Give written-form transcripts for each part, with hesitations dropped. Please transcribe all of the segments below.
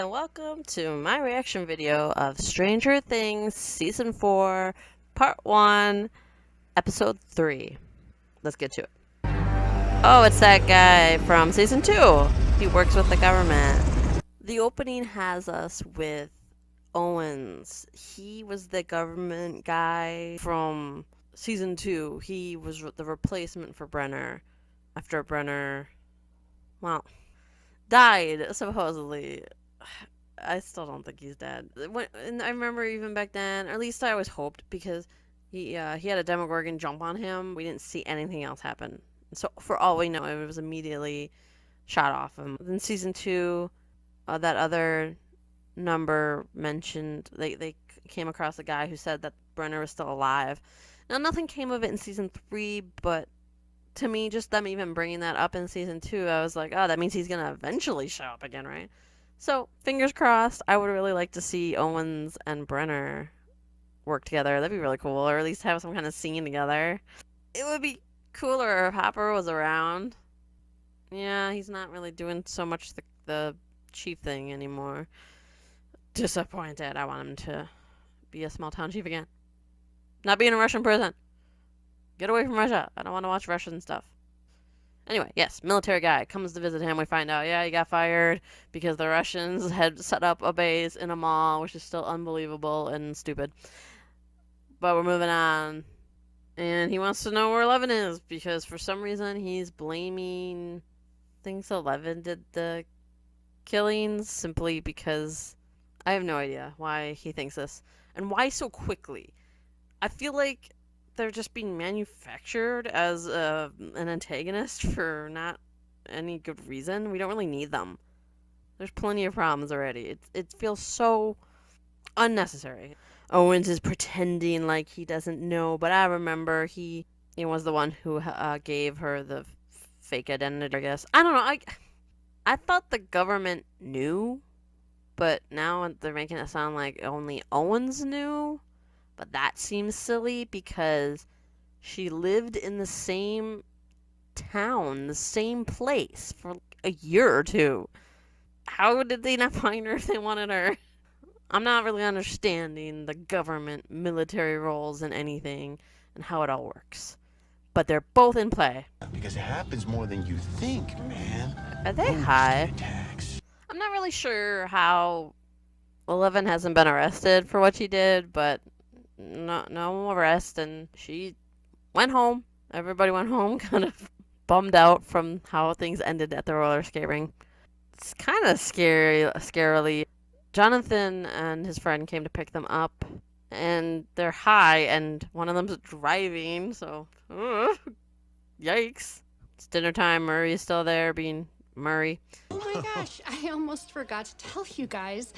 and welcome to my reaction video of Stranger Things Season 4, Part 1, Episode 3. Let's get to it. Oh, it's that guy from Season 2. He works with the government. The opening has us with Owens. He was the government guy from Season 2. He was the replacement for Brenner after Brenner, well, died, supposedly. I still don't think he's dead. And I remember even back then, or at least I always hoped, because he had a Demogorgon jump on him. We didn't see anything else happen. So for all we know, it was immediately shot off him. In Season 2, that other number mentioned, they came across a guy who said that Brenner was still alive. Now, nothing came of it in Season 3, but to me, just them even bringing that up in Season 2, I was like, oh, that means he's going to eventually show up again, right? So, fingers crossed. I would really like to see Owens and Brenner work together. That'd be really cool, or at least have some kind of scene together. It would be cooler if Hopper was around. Yeah, he's not really doing so much the chief thing anymore. Disappointed. I want him to be a small town chief again. Not be in a Russian prison. Get away from Russia. I don't want to watch Russian stuff. Anyway, yes, military guy comes to visit him. We find out, yeah, he got fired because the Russians had set up a base in a mall, which is still unbelievable and stupid. But we're moving on. And he wants to know where 11 is because for some reason he's blaming, thinks 11 did the killings simply because I have no idea why he thinks this. And why so quickly. I feel like they're just being manufactured as an antagonist for not any good reason. We don't really need them. There's plenty of problems already. It feels so unnecessary. Owens is pretending like he doesn't know, but I remember he was the one who gave her the fake identity, I guess. I don't know. I thought the government knew, but now they're making it sound like only Owens knew. But that seems silly because she lived in the same town, the same place for a year or two. How did they not find her if they wanted her? I'm not really understanding the government military roles in anything and how it all works. But they're both in play. Because it happens more than you think, man. Are they high? I'm not really sure how 11 hasn't been arrested for what she did, but no arrest, and she went home. Everybody went home kind of bummed out from how things ended at the roller skate ring. It's kind of scarily. Jonathan and his friend came to pick them up, and they're high, and one of them's driving, so yikes. It's dinner time. Murray's still there being Murray. Oh my gosh, I almost forgot to tell you guys.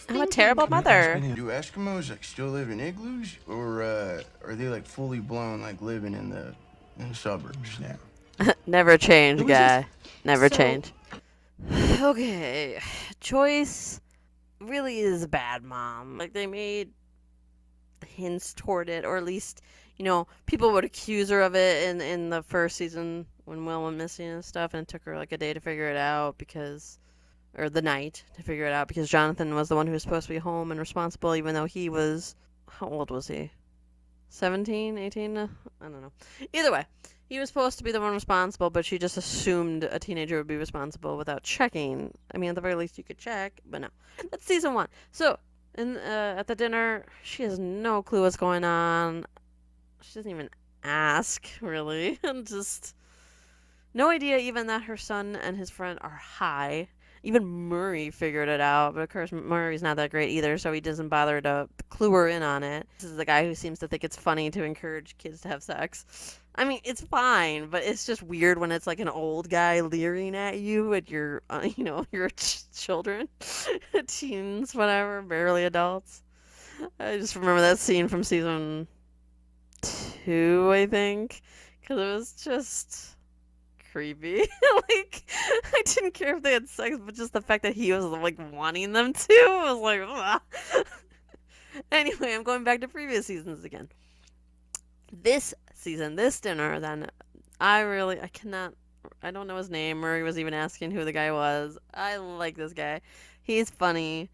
I'm a terrible mother. Do Eskimos like still live in igloos, or are they like fully blown, like living in the suburbs now? Never change, guy. Never change. Okay, Joyce really is a bad mom. Like, they made hints toward it, or at least, people would accuse her of it in the first season when Will went missing and stuff, and it took her like a day to figure it out or the night to figure it out, because Jonathan was the one who was supposed to be home and responsible, even though he was, how old was he? 17, 18? I don't know. Either way, he was supposed to be the one responsible, but she just assumed a teenager would be responsible without checking. I mean, at the very least, you could check, but no. That's season 1. So, at the dinner, she has no clue what's going on. She doesn't even ask, really. Just no idea even that her son and his friend are high. Even Murray figured it out, but of course Murray's not that great either, so he doesn't bother to clue her in on it. This is the guy who seems to think it's funny to encourage kids to have sex. I mean, it's fine, but it's just weird when it's like an old guy leering at you at your, your children, teens, whatever, barely adults. I just remember that scene from season 2, I think, because it was just creepy. Like, I didn't care if they had sex, but just the fact that he was like wanting them to was like, ugh. Anyway, I'm going back to previous seasons again. This season, this dinner, then I don't know his name. Murray was even asking who the guy was. I like this guy. He's funny.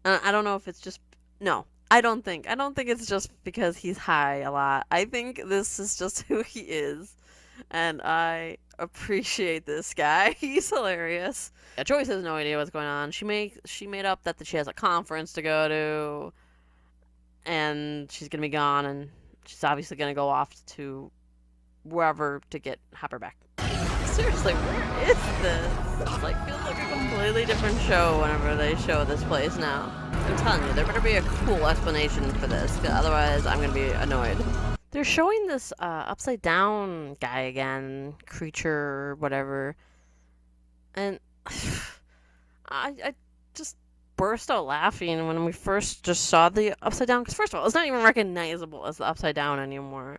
I don't know if it's just no. I don't think it's just because he's high a lot. I think this is just who he is, and I appreciate this guy. He's hilarious. Yeah, Joyce has no idea what's going on. She made up that she has a conference to go to, and she's gonna be gone, and she's obviously gonna go off to wherever to get Hopper back. Seriously, where is this? It's like feels like a completely different show whenever they show this place now. I'm telling you, there better be a cool explanation for this, 'cause otherwise I'm gonna be annoyed. They're showing this upside down guy again, creature, whatever, and I just burst out laughing when we first just saw the upside down. Because first of all, it's not even recognizable as the upside down anymore.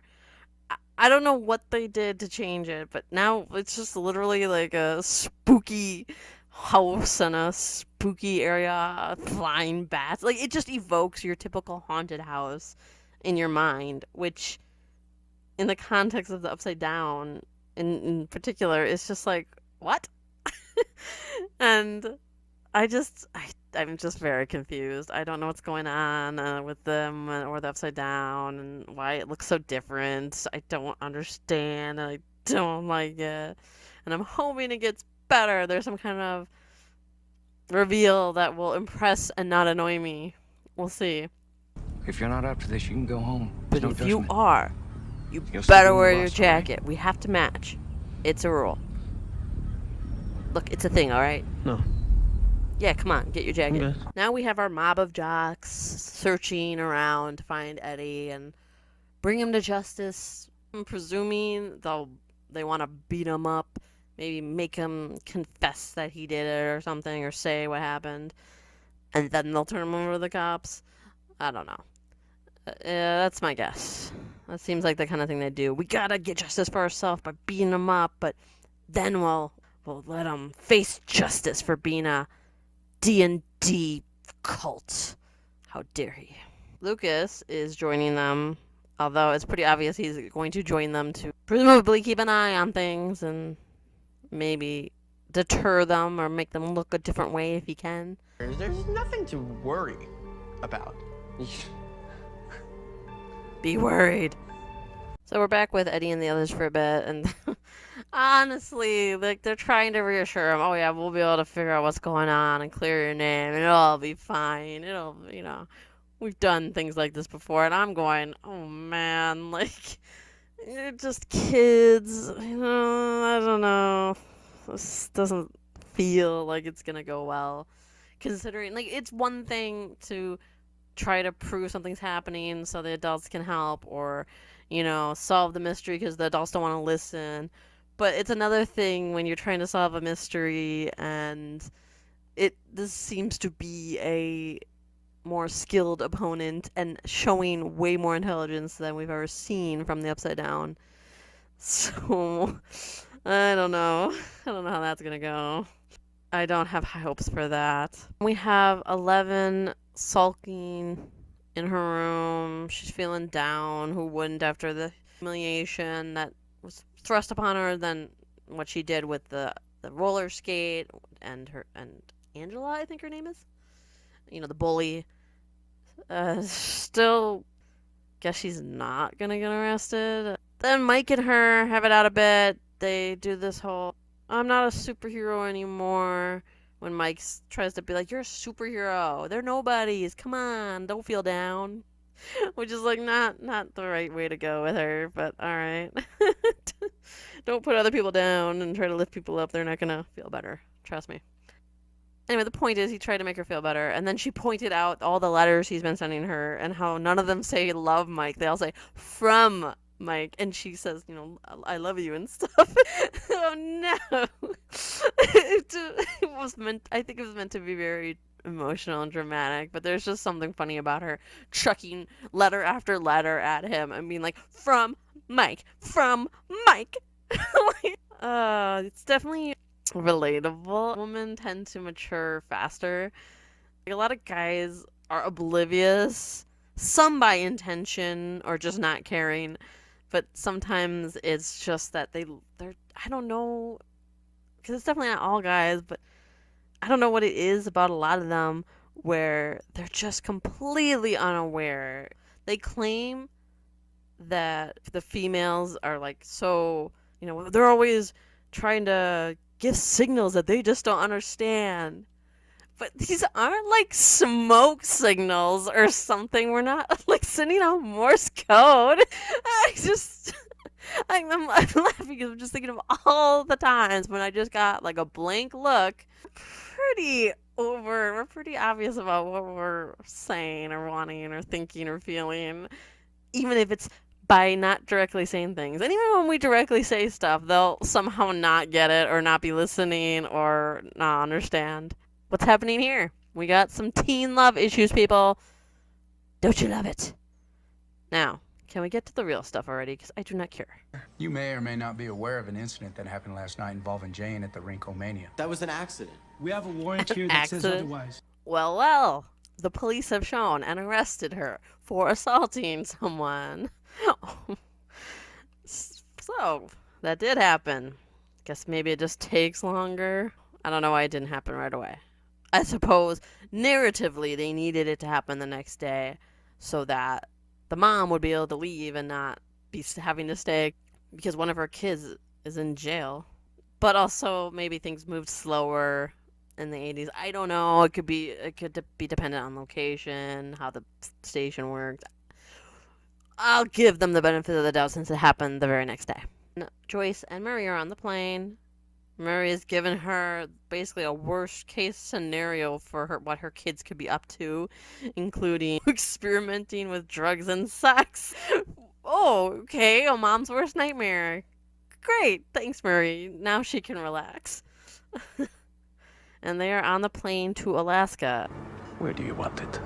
I don't know what they did to change it, but now it's just literally like a spooky house and a spooky area, flying bats. Like, it just evokes your typical haunted house in your mind, which, in the context of the Upside Down, in particular, is just like, what? And I'm just very confused. I don't know what's going on with them or the Upside Down and why it looks so different. I don't understand, and I don't like it. And I'm hoping it gets better. There's some kind of reveal that will impress and not annoy me. We'll see. If you're not up to this, you can go home. But No if you judgment. are, you You'll still better be wear with your us, all right? jacket. We have to match. It's a rule. Look, it's a thing, alright? No. Yeah, come on, get your jacket. Okay. Now we have our mob of jocks searching around to find Eddie and bring him to justice. I'm presuming they want to beat him up, maybe make him confess that he did it or something, or say what happened, and then they'll turn him over to the cops. I don't know. That's my guess. That seems like the kind of thing they do. We gotta get justice for ourselves by beating him up, but then we'll let him face justice for being a D&D cult. How dare he? Lucas is joining them, although it's pretty obvious he's going to join them to presumably keep an eye on things and maybe deter them or make them look a different way if he can. There's nothing to worry about. Be worried. So we're back with Eddie and the others for a bit, and honestly, like, they're trying to reassure him, oh yeah, we'll be able to figure out what's going on and clear your name, and it'll all be fine. It'll, we've done things like this before, and I'm going, oh man, like, you're just kids, I don't know. This doesn't feel like it's gonna go well, considering, like, it's one thing to try to prove something's happening so the adults can help, or solve the mystery because the adults don't want to listen. But it's another thing when you're trying to solve a mystery and this seems to be a more skilled opponent and showing way more intelligence than we've ever seen from the Upside Down. So I don't know. I don't know how that's gonna go. I don't have high hopes for that. We have 11 sulking in her room. She's feeling down. Who wouldn't after the humiliation that was thrust upon her than what she did with the roller skate and Angela, I think her name is. The bully. Still guess she's not gonna get arrested. Then Mike and her have it out a bit. They do this whole I'm not a superhero anymore. When Mike tries to be like, you're a superhero. They're nobodies. Come on, don't feel down. Which is like not the right way to go with her, but alright. Don't put other people down and try to lift people up. They're not gonna feel better. Trust me. Anyway, the point is he tried to make her feel better, and then she pointed out all the letters he's been sending her and how none of them say love Mike. They all say from Mike, and she says, I love you and stuff. Oh no. I think it was meant to be very emotional and dramatic, but there's just something funny about her chucking letter after letter at him and being like, from Mike. It's definitely relatable. Women tend to mature faster. Like, a lot of guys are oblivious, some by intention or just not caring, but sometimes it's just that they're I don't know, because it's definitely not all guys, but I don't know what it is about a lot of them where they're just completely unaware. They claim that the females are like so, they're always trying to give signals that they just don't understand. But these aren't like smoke signals or something. We're not like sending out Morse code. I'm laughing because I'm just thinking of all the times when I just got like a blank look. We're pretty obvious about what we're saying or wanting or thinking or feeling, even if it's by not directly saying things. And even when we directly say stuff, they'll somehow not get it or not be listening or not understand. What's happening here? We got some teen love issues, people. Don't you love it? Now, can we get to the real stuff already? Because I do not care. You may or may not be aware of an incident that happened last night involving Jane at the Rinkomania. That was an accident. We have a warrant here that says otherwise. Well, the police have shown and arrested her for assaulting someone. So, that did happen. Guess maybe it just takes longer. I don't know why it didn't happen right away. I suppose narratively they needed it to happen the next day so that the mom would be able to leave and not be having to stay because one of her kids is in jail. But also maybe things moved slower in the 80s. I don't know. It could be dependent on location, how the station worked. I'll give them the benefit of the doubt since it happened the very next day. Joyce and Murray are on the plane. Murray has given her basically a worst case scenario for what her kids could be up to, including experimenting with drugs and sex. Oh, okay, a mom's worst nightmare. Great, thanks, Murray. Now she can relax. And they are on the plane to Alaska. Where do you want it?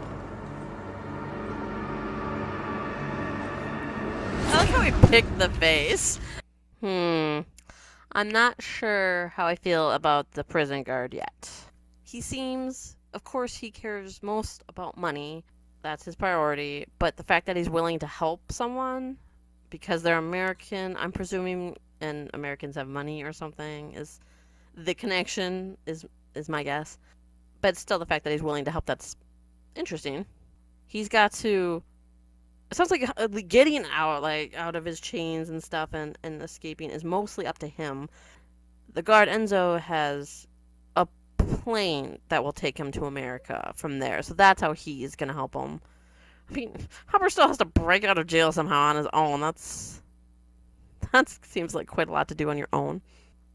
I like how he picked the face. I'm not sure how I feel about the prison guard yet. He seems, of course, he cares most about money. That's his priority. But the fact that he's willing to help someone because they're American, I'm presuming, and Americans have money or something, is the connection is my guess. But still, the fact that he's willing to help, that's interesting. He's got to... It sounds like getting out of his chains and stuff and escaping is mostly up to him. The guard Enzo has a plane that will take him to America from there. So that's how he's going to help him. I mean, Hopper still has to break out of jail somehow on his own. That seems like quite a lot to do on your own.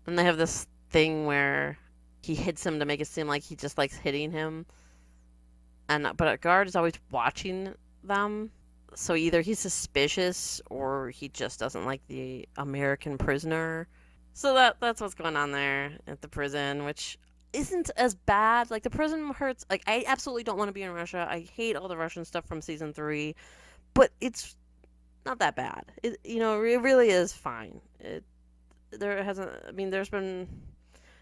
And they have this thing where he hits him to make it seem like he just likes hitting him. But a guard is always watching them. So either he's suspicious or he just doesn't like the American prisoner. So that's what's going on there at the prison, which isn't as bad. Like, the prison hurts. Like, I absolutely don't want to be in Russia. I hate all the Russian stuff from season 3. But it's not that bad. It really is fine. There's been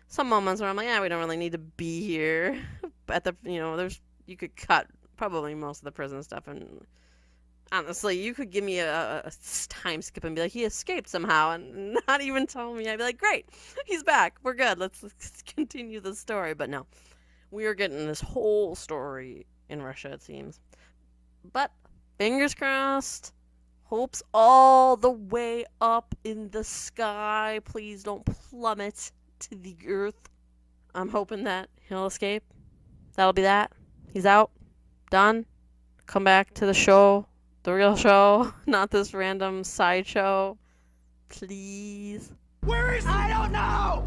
some moments where I'm like, we don't really need to be here. You could cut probably most of the prison stuff, and honestly, you could give me a time skip and be like, he escaped somehow, and not even tell me. I'd be like, great, he's back. We're good. Let's continue the story. But no, we are getting this whole story in Russia, it seems. But fingers crossed. Hopes all the way up in the sky. Please don't plummet to the earth. I'm hoping that he'll escape. That'll be that. He's out. Done. Come back to the show. The real show, not this random sideshow. Please. Where is he? I don't know!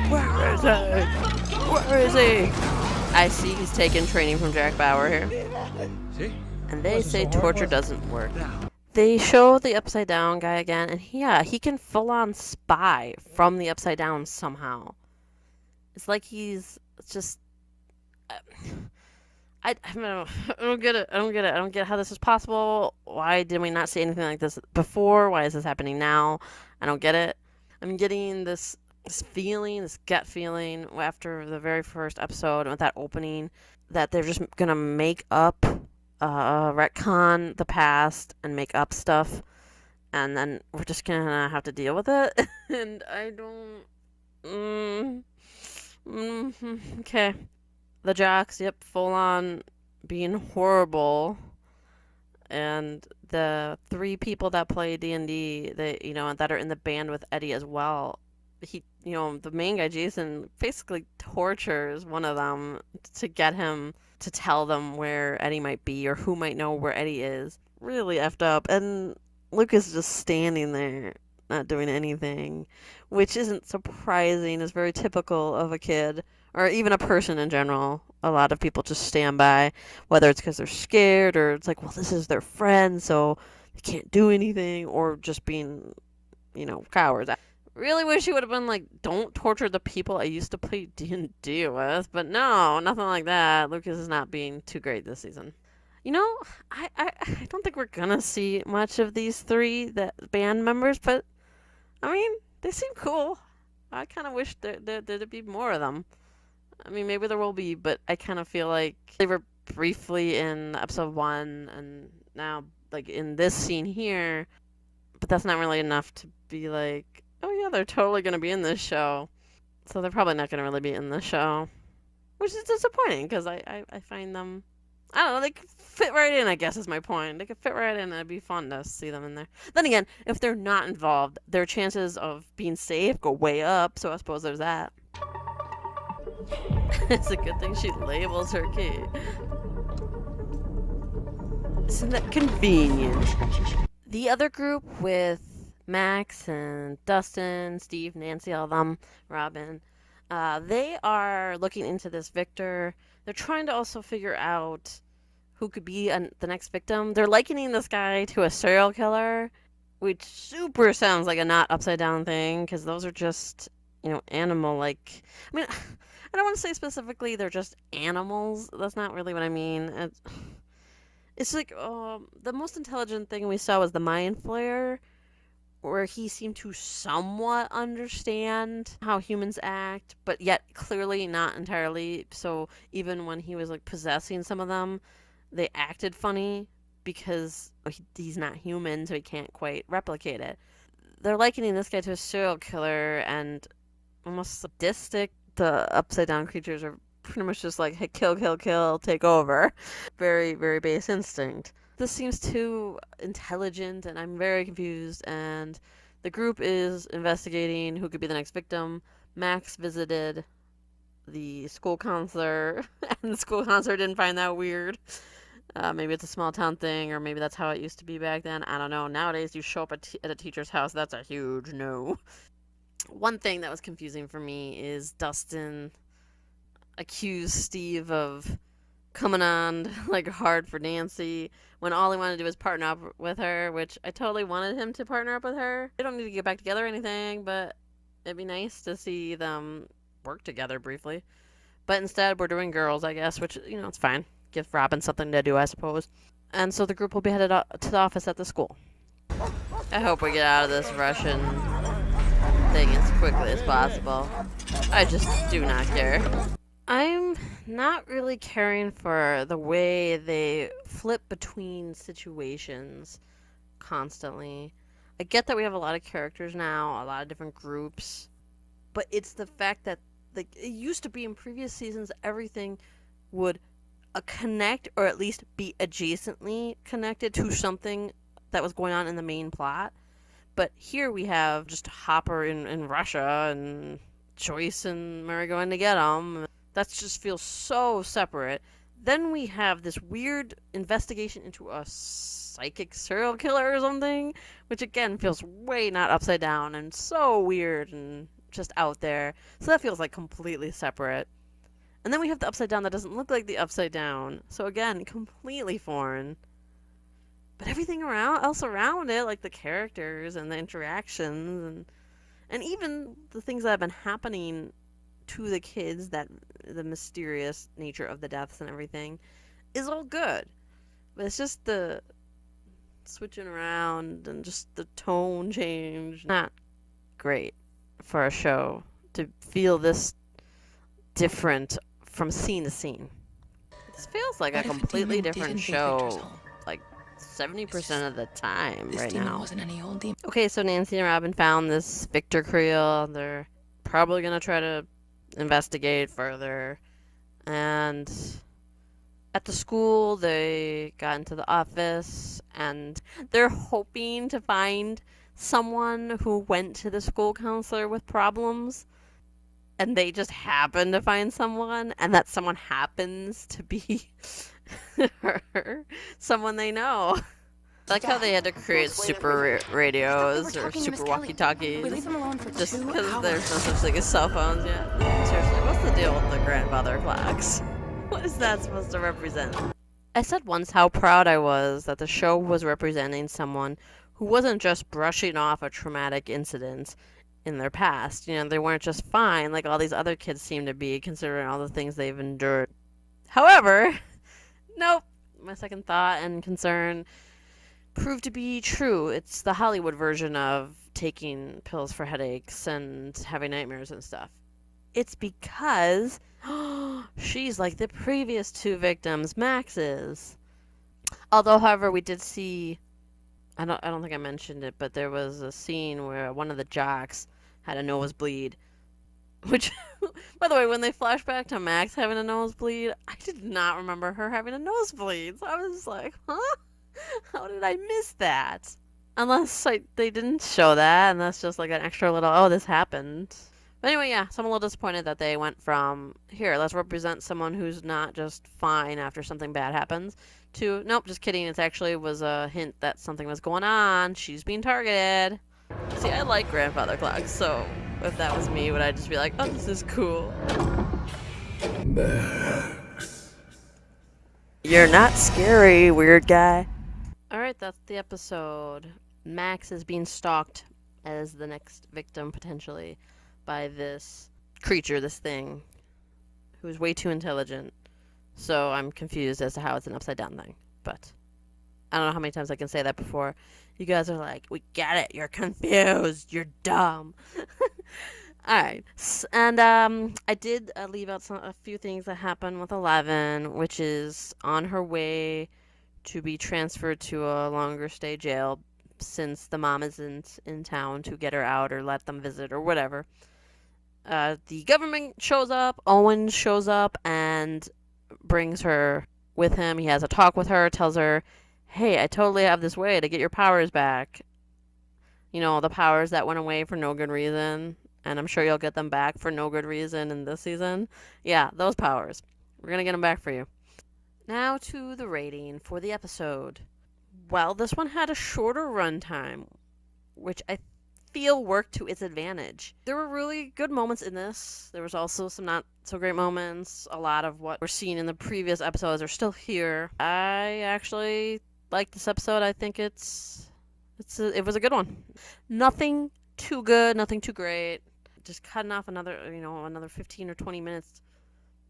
Where is he? Where is he? I see he's taking training from Jack Bauer here. See? And they say torture doesn't work. They show the Upside Down guy again, and he can full-on spy from the Upside Down somehow. It's like he's just... I don't get it. I don't get how this is possible. Why did we not see anything like this before? Why is this happening now? I don't get it. I'm getting this feeling, this gut feeling after the very first episode with that opening that they're just gonna make up, retcon the past and make up stuff, and then we're just gonna have to deal with it. And I don't. Okay. The jocks, yep, full on being horrible. And the three people that play D&D, they, that are in the band with Eddie as well. The main guy, Jason, basically tortures one of them to get him to tell them where Eddie might be or who might know where Eddie is. Really effed up. And Lucas is just standing there, not doing anything, which isn't surprising. It's very typical of a kid or even a person in general. A lot of people just stand by, whether it's because they're scared or it's like, well, this is their friend, so they can't do anything, or just being, cowards. I really wish he would have been like, don't torture the people I used to play D&D with, but no, nothing like that. Lucas is not being too great this season. I don't think we're gonna see much of these three band members, but I mean, they seem cool. I kind of wish there'd be more of them. I mean, maybe there will be, but I kind of feel like they were briefly in episode 1 and now, like, in this scene here, but that's not really enough to be like, oh yeah, they're totally going to be in this show. So they're probably not going to really be in this show, which is disappointing because I find them, I don't know, they could fit right in, I guess is my point. They could fit right in and it'd be fun to see them in there. Then again, if they're not involved, their chances of being safe go way up, so I suppose there's that. It's a good thing she labels her key. Isn't that convenient? The other group with Max and Dustin, Steve, Nancy, all of them, Robin, they are looking into this Victor. They're trying to also figure out who could be the next victim. They're likening this guy to a serial killer, which super sounds like a not upside down thing, because those are just, animal-like. I mean, I don't want to say specifically they're just animals. That's not really what I mean. It's like the most intelligent thing we saw was the Mind Flayer, where he seemed to somewhat understand how humans act, but yet clearly not entirely. So even when he was like possessing some of them, they acted funny because he's not human, so he can't quite replicate it. They're likening this guy to a serial killer and almost sadistic. The upside down creatures are pretty much just like, hey, kill, kill, kill, take over. Very, very base instinct. This seems too intelligent and I'm very confused, and the group is investigating who could be the next victim. Max visited the school counselor and the school counselor didn't find that weird. Maybe it's a small town thing, or maybe that's how it used to be back then. I don't know. Nowadays, you show up at a teacher's house, that's a huge no. One thing that was confusing for me is Dustin accused Steve of coming on like hard for Nancy when all he wanted to do was partner up with her, which I totally wanted him to partner up with her. They don't need to get back together or anything, but it'd be nice to see them work together briefly. But instead, we're doing girls, I guess, which, it's fine. Give Robin something to do, I suppose. And so the group will be headed to the office at the school. I hope we get out of this Russian thing as quickly as possible. I just do not care. I'm not really caring for the way they flip between situations constantly. I get that we have a lot of characters now, a lot of different groups, but it's the fact that it used to be in previous seasons everything would connect or at least be adjacently connected to something that was going on in the main plot. But here we have just Hopper in Russia and Joyce and Murray going to get him. That just feels so separate. Then we have this weird investigation into a psychic serial killer or something, which again feels way not upside down and so weird and just out there. So that feels like completely separate. And then we have the upside down that doesn't look like the upside down. So again, completely foreign. But everything else around it, like the characters and the interactions and even the things that have been happening to the kids, that the mysterious nature of the deaths and everything, is all good. But it's just the switching around and just the tone change. Not great for a show to feel this different from scene to scene. This feels like a completely different show, like 70% of the time right now. Okay, so Nancy and Robin found this Victor Creel. They're probably gonna try to investigate further. And at the school, they got into the office, and they're hoping to find someone who went to the school counselor with problems. And they just happen to find someone, and that someone happens to be her, someone they know. I like how they had to create super radios or super walkie-talkies just because there's no such thing as cell phones yet. Seriously, what's the deal with the grandfather clocks? What is that supposed to represent? I said once how proud I was that the show was representing someone who wasn't just brushing off a traumatic incident in their past. You know, they weren't just fine like all these other kids seem to be, considering all the things they've endured. However, nope. My second thought and concern proved to be true. It's the Hollywood version of taking pills for headaches and having nightmares and stuff. It's because she's like the previous two victims, Max is. Although, however, we did see, I don't think I mentioned it, but there was a scene where one of the jocks had a nosebleed. Which, by the way, when they flash back to Max having a nosebleed, I did not remember her having a nosebleed. So I was like, huh? How did I miss that? Unless they didn't show that, and that's just like an extra little, oh, this happened. But anyway, yeah, so I'm a little disappointed that they went from, here, let's represent someone who's not just fine after something bad happens, to, nope, just kidding, it actually was a hint that something was going on, she's being targeted. See, I like grandfather clocks, so if that was me, would I just be like, oh, this is cool? You're not scary, weird guy. Alright, that's the episode. Max is being stalked as the next victim, potentially, by this creature, this thing, who's way too intelligent. So I'm confused as to how it's an upside-down thing. But I don't know how many times I can say that before you guys are like, we get it, you're confused, you're dumb. Alright, and I did leave out a few things that happened with 11, which is on her way to be transferred to a longer stay jail since the mom isn't in town to get her out or let them visit or whatever. The government shows up, Owen shows up and brings her with him. He has a talk with her, tells her, hey, I totally have this way to get your powers back. You know, the powers that went away for no good reason. And I'm sure you'll get them back for no good reason in this season. Yeah, those powers. We're going to get them back for you. Now to the rating for the episode. Well, this one had a shorter runtime, which I feel worked to its advantage. There were really good moments in this. There was also some not so great moments. A lot of what we're seeing in the previous episodes are still here. I actually like this episode. I think it was a good one. Nothing too good, nothing too great. Just cutting off another 15 or 20 minutes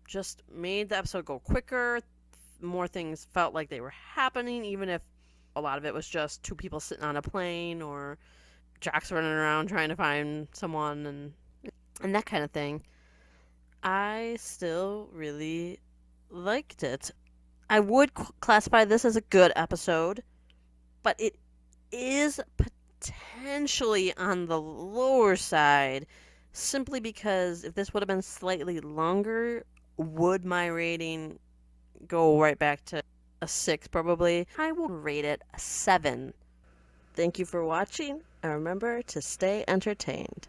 just made the episode go quicker. More things felt like they were happening, even if a lot of it was just two people sitting on a plane or jocks running around trying to find someone and that kind of thing. I still really liked it. I would classify this as a good episode, but it is potentially on the lower side, simply because if this would have been slightly longer, would my rating go right back to a 6 probably? I will rate it a 7. Thank you for watching, and remember to stay entertained.